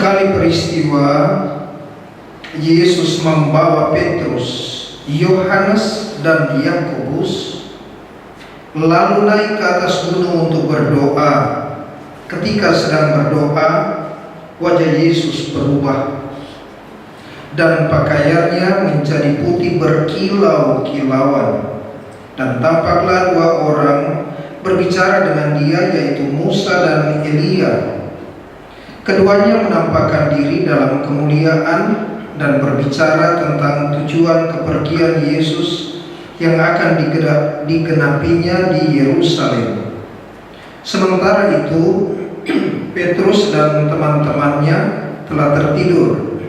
kali peristiwa Yesus membawa Petrus, Yohanes, dan Yakobus lalu naik ke atas gunung untuk berdoa. Ketika sedang berdoa, wajah Yesus berubah dan pakaiannya menjadi putih berkilau-kilauan, dan tampaklah dua orang berbicara dengan dia, yaitu Musa dan Elia. Keduanya menampakkan diri dalam kemuliaan dan berbicara tentang tujuan kepergian Yesus yang akan digenapinya di Yerusalem. Sementara itu Petrus dan teman-temannya telah tertidur,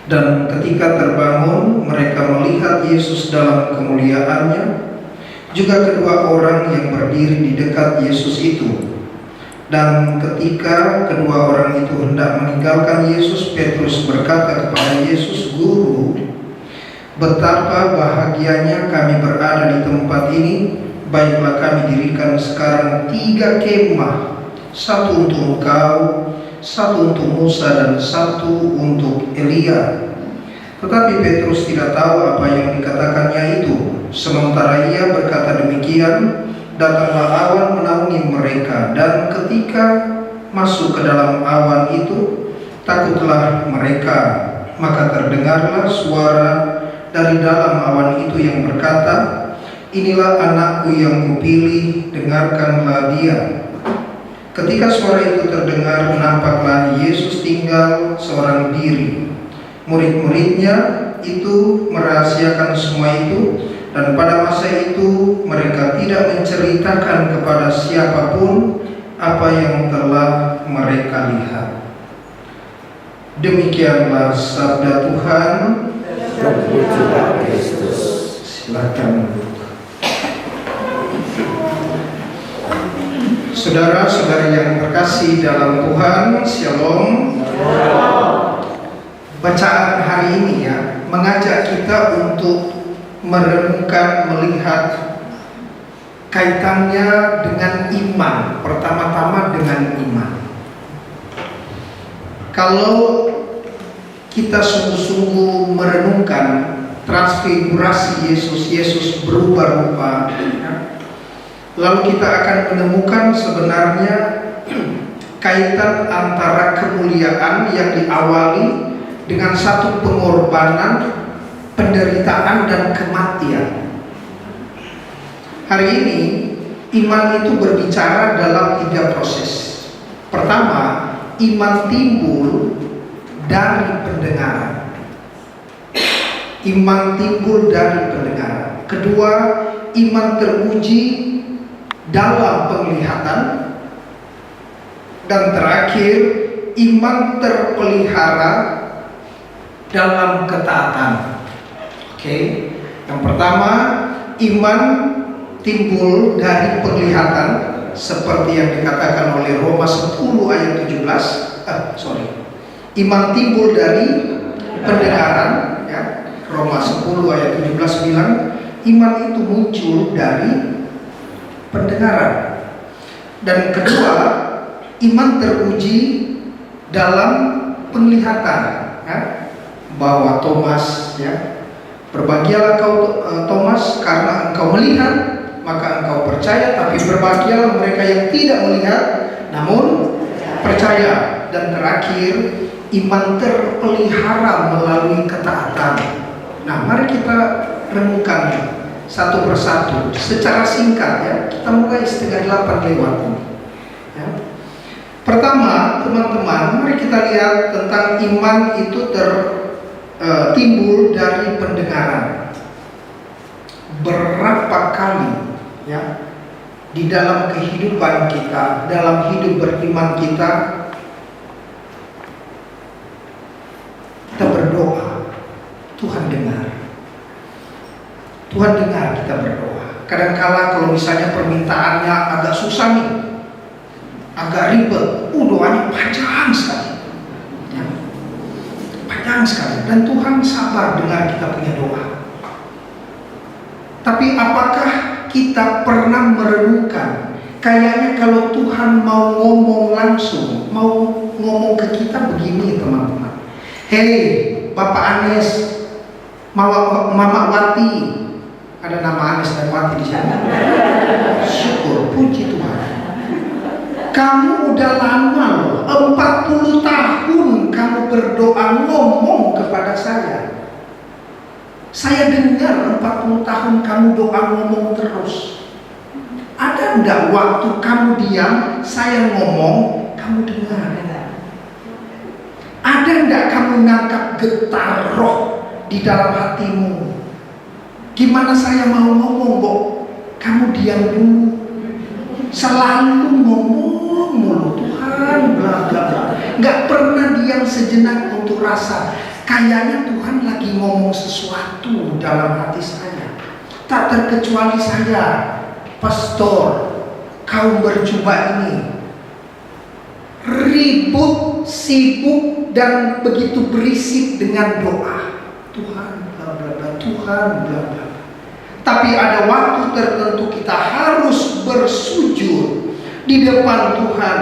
dan ketika terbangun mereka melihat Yesus dalam kemuliaannya, juga kedua orang yang berdiri di dekat Yesus itu. Dan ketika kedua orang itu hendak meninggalkan Yesus, Petrus berkata kepada Yesus, "Guru, betapa bahagianya kami berada di tempat ini. Baiklah, kami dirikan sekarang 3 kemah, satu untuk engkau, satu untuk Musa, dan satu untuk Elia." Tetapi Petrus tidak tahu apa yang dikatakannya itu. Sementara ia berkata demikian, datanglah awan menaungi mereka, dan ketika masuk ke dalam awan itu, takutlah mereka. Maka terdengarlah suara dari dalam awan itu yang berkata, "Inilah anakku yang kupilih, dengarkanlah dia." Ketika suara itu terdengar, nampaklah Yesus tinggal seorang diri. Murid-muridnya itu merahasiakan semua itu, dan pada masa itu mereka tidak menceritakan kepada siapapun apa yang telah mereka lihat. Demikianlah sabda Tuhan. Terpujilah Kristus. Silakan. Saudara-saudari yang terkasih dalam Tuhan, Shalom. Bacaan hari ini mengajak kita untuk merenungkan, melihat kaitannya dengan iman. Pertama-tama dengan iman. Kalau kita sungguh-sungguh merenungkan transfigurasi Yesus berubah rupa, lalu kita akan menemukan sebenarnya kaitan antara kemuliaan yang diawali dengan satu pengorbanan, penderitaan, dan kematian. Hari ini iman itu berbicara dalam 3 proses. Pertama, iman timbul dari pendengaran. Iman timbul dari pendengaran. Kedua, iman teruji dalam penglihatan. Dan terakhir, iman terpelihara dalam ketaatan. Yang pertama, iman timbul dari penglihatan, seperti yang dikatakan oleh Roma 10 ayat 17. Iman timbul dari pendengaran, Roma 10 ayat 17 bilang iman itu muncul dari pendengaran. Dan kedua, iman teruji dalam penglihatan, bahwa Thomas, berbahagialah kau Thomas, karena engkau melihat maka engkau percaya, tapi berbahagialah mereka yang tidak melihat namun percaya. Dan terakhir, iman terpelihara melalui ketaatan. Nah, mari kita renungkan satu persatu secara singkat kita mulai setengah 8 lewat ini. Pertama, teman-teman, mari kita lihat tentang iman itu timbul dari pendengaran. Berapa kali di dalam kehidupan kita, dalam hidup beriman kita berdoa, Tuhan dengar. Tuhan dengar kita berdoa. Kadang-kala kalau misalnya permintaannya agak susah nih, agak ribet, doanya panjang sekali. Panjang sekali. Dan Tuhan sabar dengar kita punya doa. Tapi apakah kita pernah merenungkan Kayaknya kalau Tuhan mau ngomong langsung, mau ngomong ke kita begini teman-teman. Hei Bapak Anes, Mama Wati, ada nama Anes dan Wati di sana. Syukur, puji Tuhan. Kamu udah lama loh, 40 tahun kamu berdoa ngomong kepada saya. Saya dengar 40 tahun kamu doa ngomong terus. Ada enggak waktu kamu diam, saya ngomong, kamu dengar? Ada enggak kamu nangkap getar roh di dalam hatimu? Gimana saya mau ngomong, Bok? Kamu diam dulu. Selalu ngomong mulu, Tuhan bla bla bla. Enggak pernah diam sejenak untuk rasa. Kayaknya Tuhan lagi ngomong sesuatu dalam hati saya. Tak terkecuali saya, pastor, kaum berjubah ini ribut, sibuk dan begitu berisik dengan doa. Tuhan bla bla bla, Tuhan bla bla. Tapi ada waktu tertentu kita harus bersujud di depan Tuhan.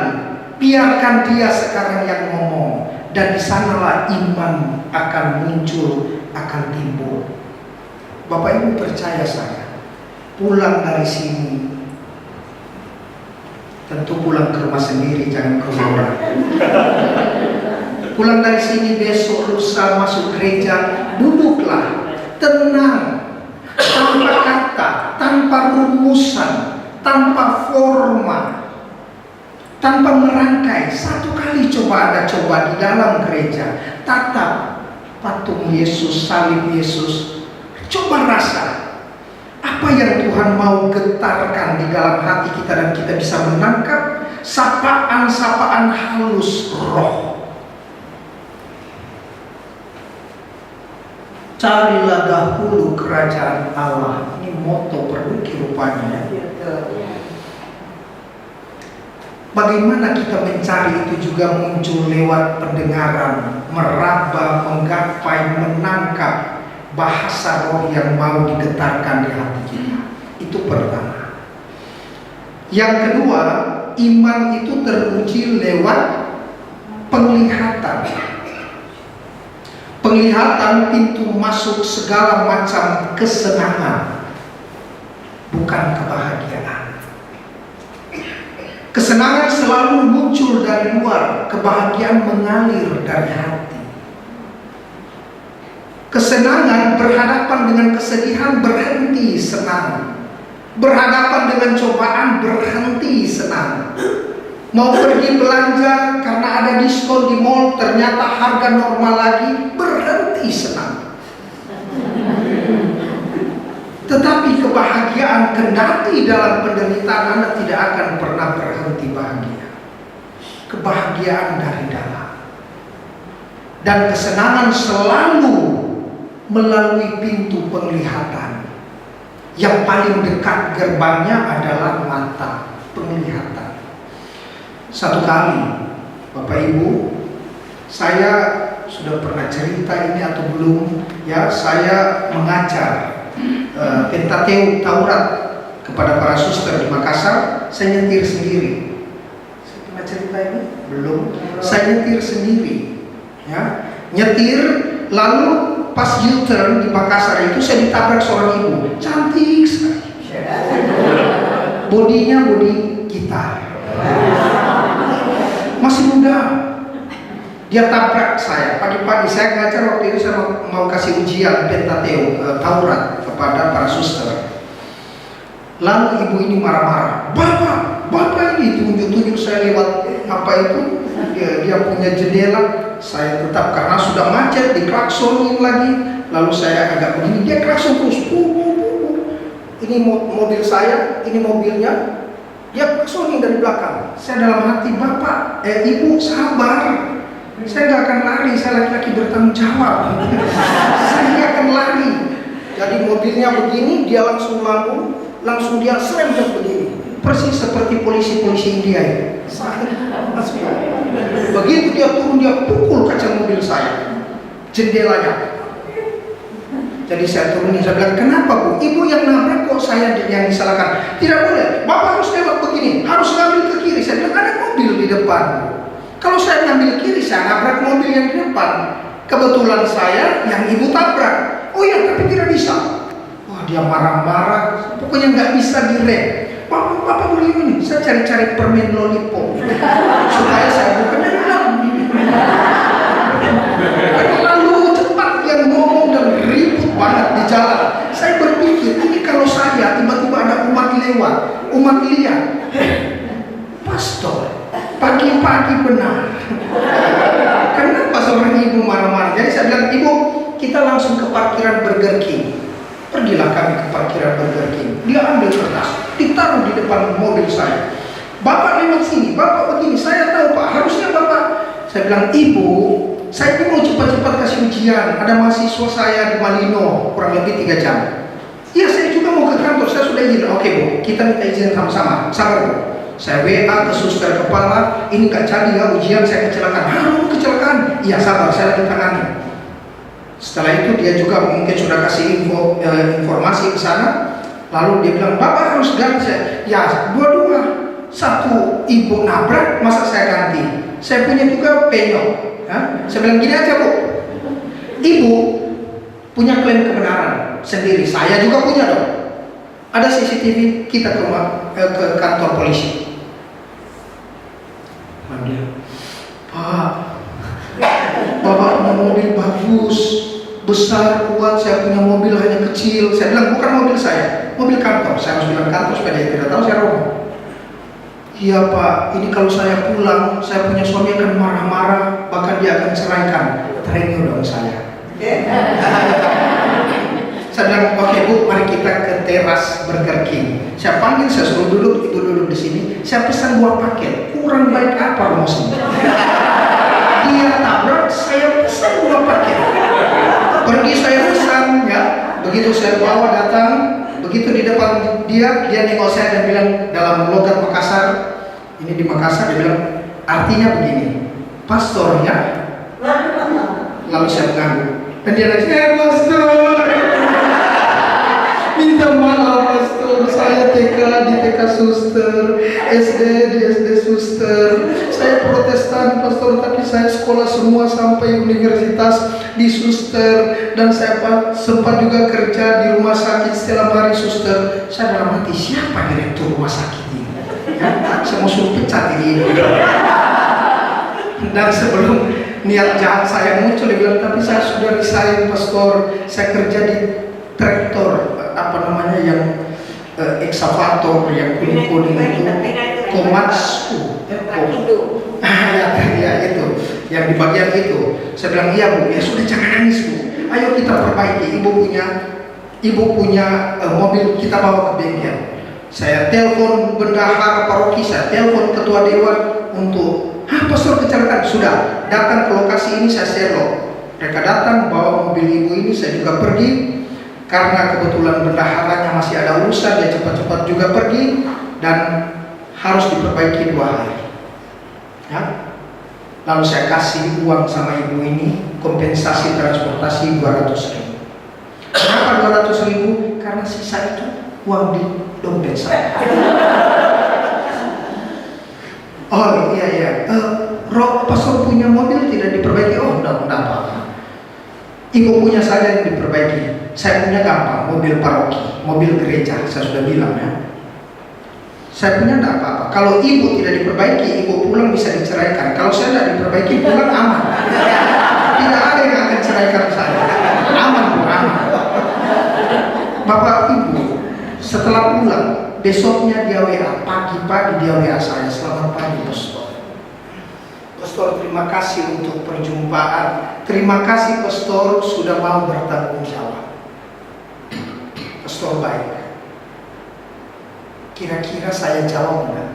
Biarkan Dia sekarang yang ngomong, dan di sanalah iman akan muncul, akan timbul. Bapak Ibu percaya saya, pulang dari sini, tentu pulang ke rumah sendiri, jangan ke rumah orang. Pulang dari sini besok lusa masuk gereja, duduklah tenang, tanpa kata, tanpa rumusan, tanpa forma, tanpa merangkai. Satu kali coba di dalam gereja, tatap patung Yesus, salib Yesus, coba rasa apa yang Tuhan mau getarkan di dalam hati kita, dan kita bisa menangkap sapaan-sapaan halus roh. Carilah dahulu kerajaan Allah. Ini moto Perwiki rupanya. Bagaimana kita mencari itu juga muncul lewat pendengaran, meraba, menggapai, menangkap bahasa roh yang mau digetarkan di hati kita. Itu pertama. Yang kedua, iman itu teruji lewat penglihatan. Penglihatan pintu masuk segala macam kesenangan, bukan kebahagiaan. Kesenangan selalu muncul dari luar, kebahagiaan mengalir dari hati. Kesenangan berhadapan dengan kesedihan, berhenti senang. Berhadapan dengan cobaan, berhenti senang. Mau pergi belanja karena ada diskon di mall, ternyata harga normal lagi, berhenti senang. Tetapi kebahagiaan kendati dalam penderitaan, Anda tidak akan pernah berhenti bahagia. Kebahagiaan dari dalam. Dan kesenangan selalu melalui pintu penglihatan. Yang paling dekat gerbangnya adalah mata, penglihatan. Satu kali, Bapak Ibu, saya sudah pernah cerita ini atau belum? Ya, saya mengajar Pentateuk Taurat kepada para suster di Makassar. Saya nyetir sendiri. Saya pernah cerita ini? Belum. Saya nyetir sendiri. Ya, nyetir, lalu pas U-turn di Makassar itu saya ditabrak seorang ibu, cantik sekali. Bodinya bodi gitar. Masih muda. Dia tabrak saya. Pagi-pagi saya ngajar, waktu itu saya mau kasih ujian Pentateuk Taurat kepada para suster. Lalu ibu ini marah-marah. Bapak ini tunjuk-tunjuk saya lewat apa itu? Dia punya jendela. Saya tetap, karena sudah macet, diklaksonin lagi. Lalu saya agak begini, dia klakson terus. Ini mobil saya, ini mobilnya. Dia klaksonin dari belakang. Saya dalam hati, Bapak, Ibu sabar. Saya nggak akan lari, saya laki-laki bertanggung jawab. Saya nggak akan lari. Jadi mobilnya begini, dia langsung lampu, langsung dia serempet begini. Persis seperti polisi-polisi India ya. Begitu dia turun, dia pukul kaca mobil saya, jendelanya. Jadi saya turunin, saya bilang, kenapa Bu? Ibu yang nabrak kok saya yang disalahkan? Tidak boleh, Bapak harus lewat begini, harus ngambil ke kiri. Saya bilang, ada mobil di depan. Kalau saya ngambil kiri, saya nabrak mobil yang di depan. Kebetulan saya yang ibu tabrak. Oh iya, tapi tidak bisa. Wah, dia marah-marah, pokoknya nggak bisa direm. Bapak boleh ini, saya cari-cari permen lollipop supaya saya bukan hilang. Lalu cepat yang ngomong dan ribut banget di jalan. Saya berpikir, ini kalau saya tiba-tiba ada umat lewat, umat lihat, pastor, pagi-pagi benar. Kenapa seorang ibu marah-marah? Jadi saya bilang, ibu, kita langsung ke parkiran Burger King. Pergilah kami ke parkiran Burger King. Dia ambil kertas, ditaruh di depan mobil saya. Bapak lewat sini, Bapak begini. Saya tahu Pak, harusnya Bapak. Saya bilang, Ibu, saya ini mau cepat-cepat kasih ujian. Ada mahasiswa saya di Malino, kurang lebih 3 jam. Iya, saya juga mau ke kantor, saya sudah izin. Oke Bu, kita minta izin sama-sama. Sabar Bu. Saya WA ke suster kepala, ini gak jadi ya ujian, saya kecelakaan. Kecelakaan? Iya sabar, saya lagi tangani. Setelah itu dia juga mungkin sudah kasih informasi ke sana. Lalu dia bilang, Bapak harus ganti saya. Ya, dua-dua. Satu ibu nabrak, masa saya ganti? Saya punya juga penyok. Ya? Saya bilang gini aja Bu, Ibu punya klaim kebenaran sendiri, saya juga punya dong. Ada CCTV, kita ke kantor polisi. Dia, Pak, Bapak punya mobil bagus, besar, kuat, saya punya mobil hanya kecil. Saya bilang bukan mobil saya, mobil kantor. Saya harus bilang kantor supaya dia tidak tahu saya rombong. Iya Pak, ini kalau saya pulang, saya punya suami akan marah-marah, bahkan dia akan ceraikan. Terengil dong saya. Saya bilang, oke Bu, mari kita ke teras Burger King. Saya panggil, saya suruh duduk, itu duduk di sini. Saya pesan 2 paket. Kurang baik apa promosinya? Dia tabrak, saya pesan 2 paket. Pergi saya pesan, ya. Begitu saya bawa datang, begitu di depan dia nengok saya dan bilang dalam logat Makassar, ini di Makassar, dia bilang, artinya begini, pastornya. Lalu saya mengganggu. Dan dia nanya, pastor, minta maaf pastor, saya TK di TK suster, SD di SD suster. Saya Protestan pastor, tapi saya sekolah semua sampai universitas di suster. Dan saya sempat juga kerja di rumah sakit setelah hari suster. Saya dalam hati, siapa direktur rumah sakit ini? Ya, saya mau suruh pecat ini. Dan sebelum niat jahat saya muncul, dia bilang, tapi saya sudah resign pastor, saya kerja di traktor, apa namanya yang eksavator yang kuning-kuning itu, Komatsu, ya itu, yang di bagian itu. Saya bilang, iya Bu, ya sudah jangan nangis Bu, ayo kita perbaiki. Ibu punya mobil, kita bawa ke bengkel. Saya telepon bendahara paroki, saya telepon ketua dewan untuk, pastor kecelakaan, sudah datang ke lokasi ini, saya serok. Mereka datang bawa mobil ibu ini, saya juga pergi. Karena kebetulan bendaharanya masih ada urusan, dia cepat-cepat juga pergi dan harus diperbaiki 2 hari. Ya. Lalu saya kasih uang sama ibu ini, kompensasi transportasi 200.000. Kenapa 200.000? Karena sisa itu uang di dompet saya. Oh iya, pastor punya mobil tidak diperbaiki? Oh enggak apa-apa. Ibu punya saja yang diperbaiki. Saya punya gampang, mobil paroki, mobil gereja, saya sudah bilang ya. Saya punya enggak apa-apa. Kalau ibu tidak diperbaiki, ibu pulang bisa diceraikan. Kalau saya tidak diperbaiki, pulang aman. Tidak ada yang akan ceraikan saya. Aman Bu, aman. Bapak Ibu, setelah pulang, besoknya dia WA, pagi-pagi dia WA saya, selamat pagi pastor. Pastor, terima kasih untuk perjumpaan. Terima kasih pastor sudah mau bertanggung jawab. Pastor baik. Kira-kira saya jawab enggak?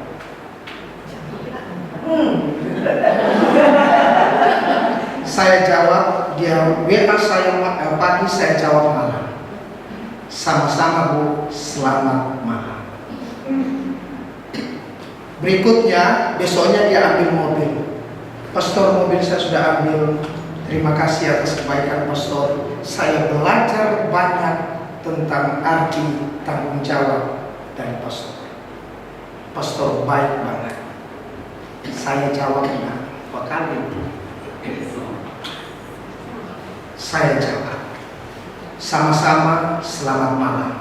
Saya jawab, dia WA saya pagi, saya jawab malam. Sama-sama Bu, selamat malam. Berikutnya, besoknya dia ambil mobil. Pastor, mobil saya sudah ambil Terima kasih atas kebaikan pastor. Saya belajar banyak tentang arti tanggung jawab dari pastor. Pastor baik banget. Saya jawabnya kali. Saya jawab. Sama-sama selamat malam.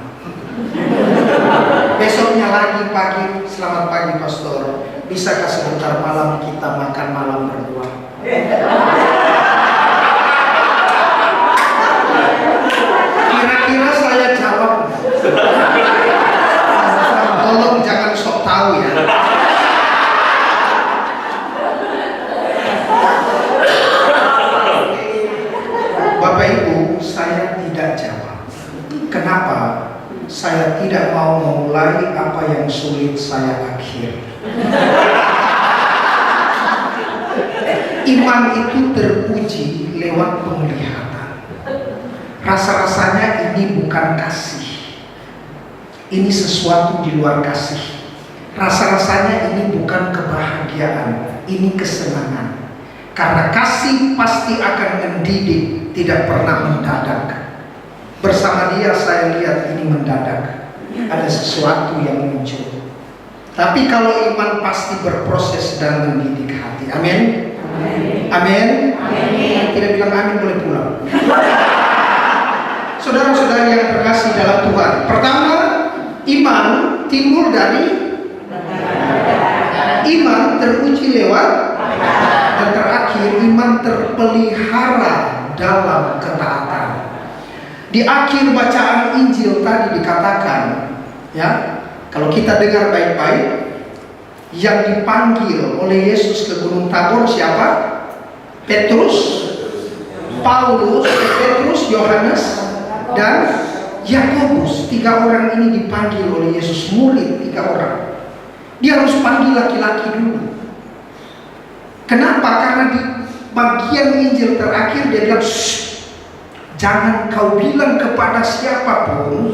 Besoknya lagi pagi, selamat pagi pastor. Bisakah sebentar malam kita makan malam berdua? Kira-kira saya jawab. Tolong jangan sok tahu ya. Bapak Ibu, saya tidak jawab. Kenapa? Saya tidak mau memulai apa yang sulit saya akhiri. Iman itu teruji lewat penglihatan. Rasa-rasanya ini bukan kasih. Ini sesuatu di luar kasih. Rasa-rasanya ini bukan kebahagiaan. Ini kesenangan. Karena kasih pasti akan mendidik, tidak pernah mendadak. Bersama dia saya lihat ini mendadak. Ada sesuatu yang muncul. Tapi kalau iman pasti berproses dan mendidik hati. Amin. Amin. Tidak bilang amin boleh pulang. Saudara-saudari yang terkasih dalam Tuhan. Pertama, iman timbul dari iman teruji lewat, dan terakhir iman terpelihara dalam ketaatan. Di akhir bacaan Injil tadi dikatakan, ya, kalau kita dengar baik-baik, yang dipanggil oleh Yesus ke Gunung Tabor siapa? Petrus, Paulus, Yohanes, dan Yakobus. 3 orang ini dipanggil oleh Yesus, murid 3 orang. Dia harus panggil laki-laki dulu. Kenapa? Karena di bagian Injil terakhir dia bilang, jangan kau bilang kepada siapapun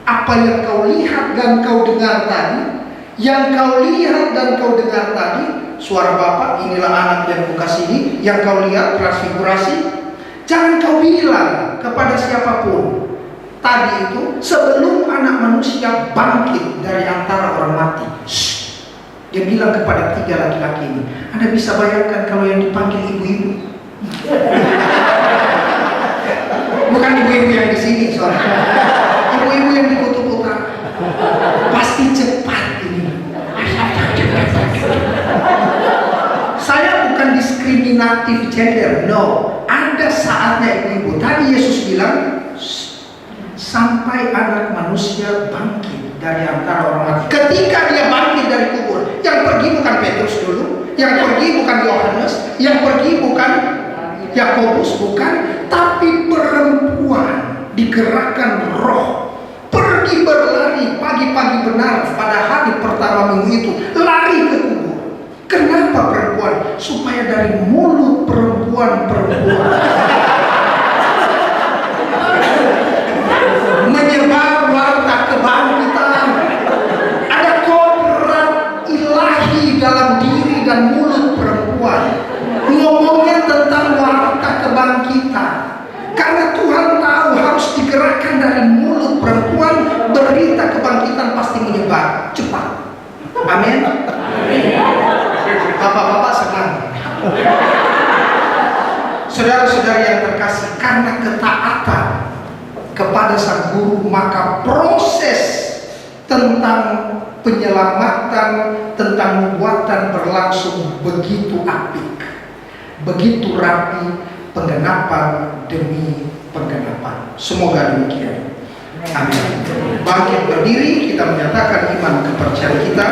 apa yang kau lihat dan kau dengar tadi. Yang kau lihat dan kau dengar tadi, suara Bapa, inilah anak yang kukasihi. Yang kau lihat transfigurasi, jangan kau bilang kepada siapapun. Tadi itu sebelum anak manusia bangkit dari antara orang mati. Dia bilang kepada 3 laki-laki ini. Anda bisa bayangkan kalau yang dipanggil ibu-ibu. Bukan ibu-ibu yang di sini, soalnya ibu-ibu yang di kutub utara. Pasti cepat ini. Saya bukan diskriminatif gender, no. Ada saatnya ibu-ibu. Tadi Yesus bilang, sampai anak manusia bangkit dari antara orang mati. Ketika dia bangkit dari kubur, yang pergi bukan Petrus dulu, yang pergi bukan Yohanes, yang pergi bukan Yakobus, bukan, tapi perempuan digerakkan roh, pergi berlari pagi-pagi benar pada hari pertama minggu itu, lari ke kubur. Kenapa perempuan? Supaya dari mulut perempuan menyebar warta kebangkitan. Ada kodrat ilahi dalam diri dan mulut perempuan, ngomongnya tentang warta kebangkitan. Karena Tuhan tahu harus digerakkan dari mulut perempuan, berita kebangkitan pasti menyebar cepat. Amin. Bapak-bapak senang. Saudara-saudari yang terkasih, karena ketaatan kepada sang guru, maka proses tentang penyelamatan, tentang nubuatan berlangsung begitu apik, begitu rapi, penggenapan demi penggenapan. Semoga demikian. Amin. Bangkit berdiri, kita menyatakan iman kepercayaan kita.